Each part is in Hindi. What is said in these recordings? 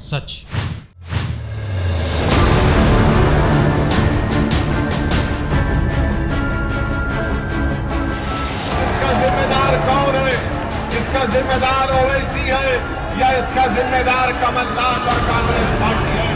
सच। इसका जिम्मेदार कौन है? इसका जिम्मेदार ओवैसी है या इसका जिम्मेदार कमलनाथ और कांग्रेस पार्टी है?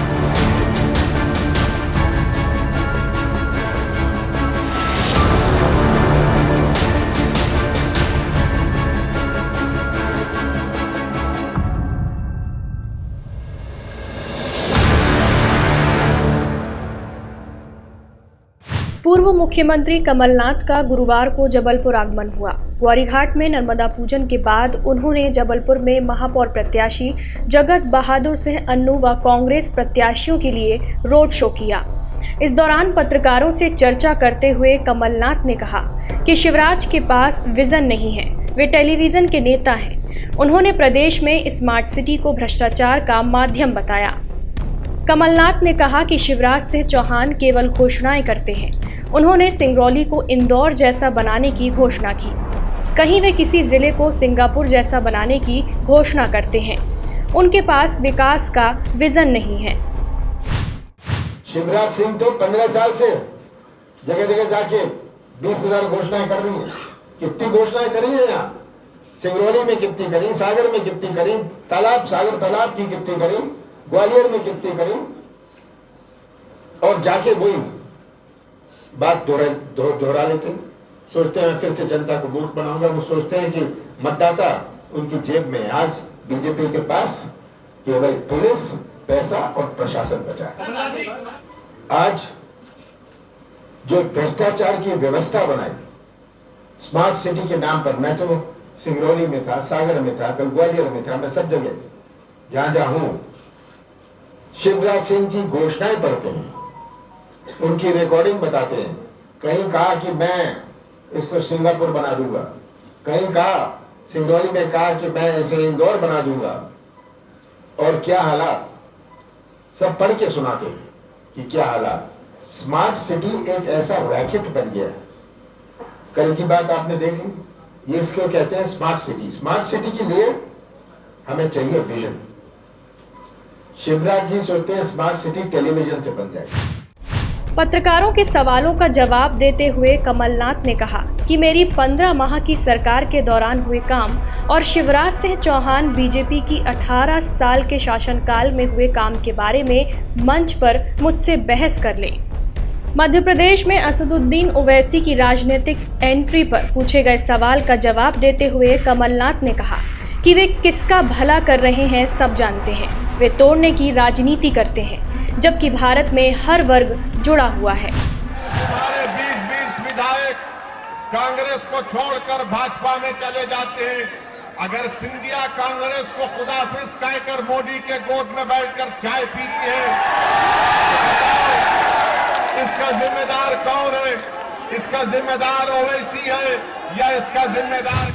पूर्व मुख्यमंत्री कमलनाथ का गुरुवार को जबलपुर आगमन हुआ। ग्वारीघाट में नर्मदा पूजन के बाद उन्होंने जबलपुर में महापौर प्रत्याशी जगत बहादुर सिंह अन्नू व कांग्रेस प्रत्याशियों के लिए रोड शो किया। इस दौरान पत्रकारों से चर्चा करते हुए कमलनाथ ने कहा कि शिवराज के पास विजन नहीं है, वे टेलीविजन के नेता हैं। उन्होंने प्रदेश में स्मार्ट सिटी को भ्रष्टाचार का माध्यम बताया। कमलनाथ ने कहा कि शिवराज सिंह चौहान केवल घोषणाएं करते हैं। उन्होंने सिंगरौली को इंदौर जैसा बनाने की घोषणा की, कहीं वे किसी जिले को सिंगापुर जैसा बनाने की घोषणा करते हैं। उनके पास विकास का विजन नहीं है। शिवराज सिंह तो 15 साल से जगह जगह जाके 20,000 घोषणाएं कर रही है। कितनी घोषणाएं करी है यहाँ? सिंगरौली में कितनी करी, सागर में कितनी करी, सागर तालाब की कितनी करी, ग्वालियर में कितनी करी, और जाके वही बात दोहरा लेते हैं। सोचते हैं फिर से जनता को मूर्ख बनाऊंगा। वो सोचते हैं कि मतदाता उनकी जेब में। आज बीजेपी के पास केवल पुलिस, पैसा और प्रशासन बचा है। आज जो भ्रष्टाचार की व्यवस्था बनाई स्मार्ट सिटी के नाम पर, मैं तो सिंगरौली में था, सागर में था, कल ग्वालियर में था, मैं सब जगह जहां जहां हूं, शिवराज सिंह जी घोषणाएं पढ़ते हैं, उनकी रिकॉर्डिंग बताते हैं। कहीं कहा कि मैं इसको सिंगापुर बना दूंगा, कहीं कहा सिंगरौली में कहा कि मैं इसे इंदौर बना दूंगा, और क्या हालात सब पढ़ के सुनाते हैं कि क्या हालात। स्मार्ट सिटी एक ऐसा रैकेट बन गया है। कल की बात आपने देखी, ये इसको कहते हैं स्मार्ट सिटी। स्मार्ट सिटी के लिए हमें चाहिए विजन। शिवराज जी सोचते हैं स्मार्ट सिटी टेलीविजन से बन जाएगी। पत्रकारों के सवालों का जवाब देते हुए कमलनाथ ने कहा कि मेरी 15 माह की सरकार के दौरान हुए काम और शिवराज सिंह चौहान बीजेपी की 18 साल के शासनकाल में हुए काम के बारे में मंच पर मुझसे बहस कर लें। मध्य प्रदेश में असदुद्दीन ओवैसी की राजनीतिक एंट्री पर पूछे गए सवाल का जवाब देते हुए कमलनाथ ने कहा कि वे किसका भला कर रहे हैं सब जानते हैं। वे तोड़ने की राजनीति करते हैं, जबकि भारत में हर वर्ग जुड़ा हुआ है। हमारे 20 विधायक कांग्रेस को छोड़कर भाजपा में चले जाते हैं। अगर सिंधिया कांग्रेस को खुदाफिज कहकर मोदी के गोद में बैठकर चाय पीती है, इसका जिम्मेदार कौन है? इसका जिम्मेदार ओवैसी है या इसका जिम्मेदार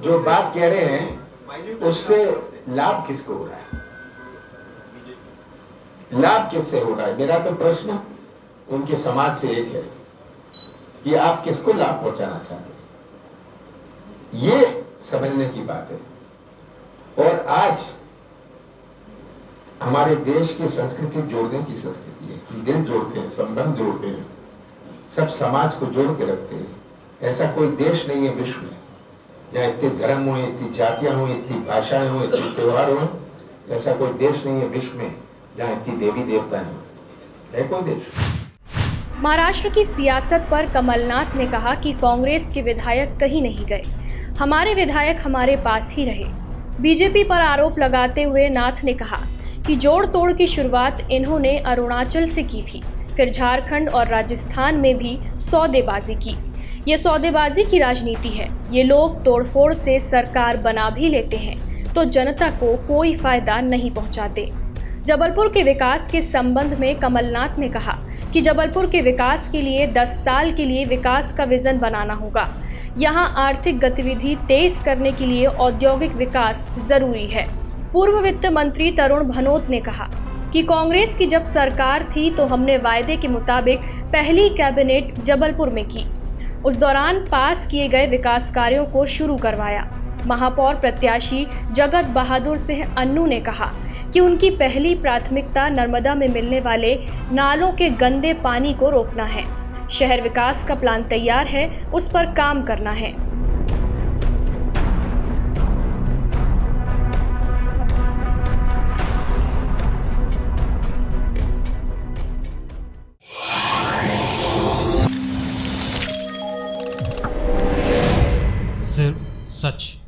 जो बात कह रहे हैं उससे लाभ किसको हो रहा है? लाभ किससे हो रहा है? मेरा तो प्रश्न उनके समाज से एक है कि आप किसको लाभ पहुंचाना चाहते हैं, ये समझने की बात है। और आज हमारे देश की संस्कृति जोड़ने की संस्कृति है कि दिल जोड़ते हैं, संबंध जोड़ते हैं, सब समाज को जोड़ के रखते हैं। ऐसा कोई देश नहीं है विश्व में जहां इतने धर्म हो, इतनी जातियां हो, इतनी भाषाएं हो, इतने त्योहार हो। ऐसा कोई देश नहीं है विश्व में जहां इतनी देवी देवता है कोई देश। महाराष्ट्र की सियासत पर कमलनाथ ने कहा कि कांग्रेस के विधायक कहीं नहीं गए, हमारे विधायक हमारे पास ही रहे। बीजेपी पर आरोप लगाते हुए नाथ ने कहा कि जोड़ तोड़ की शुरुआत इन्होंने अरुणाचल से की थी, फिर झारखंड और राजस्थान में भी सौदेबाजी की। ये सौदेबाजी की राजनीति है। ये लोग तोड़फोड़ से सरकार बना भी लेते हैं तो जनता को कोई फायदा नहीं पहुंचाते। जबलपुर के विकास के संबंध में कमलनाथ ने कहा कि जबलपुर के विकास के लिए 10 साल के लिए विकास का विजन बनाना होगा। यहाँ आर्थिक गतिविधि तेज करने के लिए औद्योगिक विकास जरूरी है। पूर्व वित्त मंत्री तरुण भनोत ने कहा कि कांग्रेस की जब सरकार थी तो हमने वायदे के मुताबिक पहली कैबिनेट जबलपुर में की। उस दौरान पास किए गए विकास कार्यों को शुरू करवाया। महापौर प्रत्याशी जगत बहादुर सिंह अन्नू ने कहा कि उनकी पहली प्राथमिकता नर्मदा में मिलने वाले नालों के गंदे पानी को रोकना है। शहर विकास का प्लान तैयार है, उस पर काम करना है। सिर्फ सच।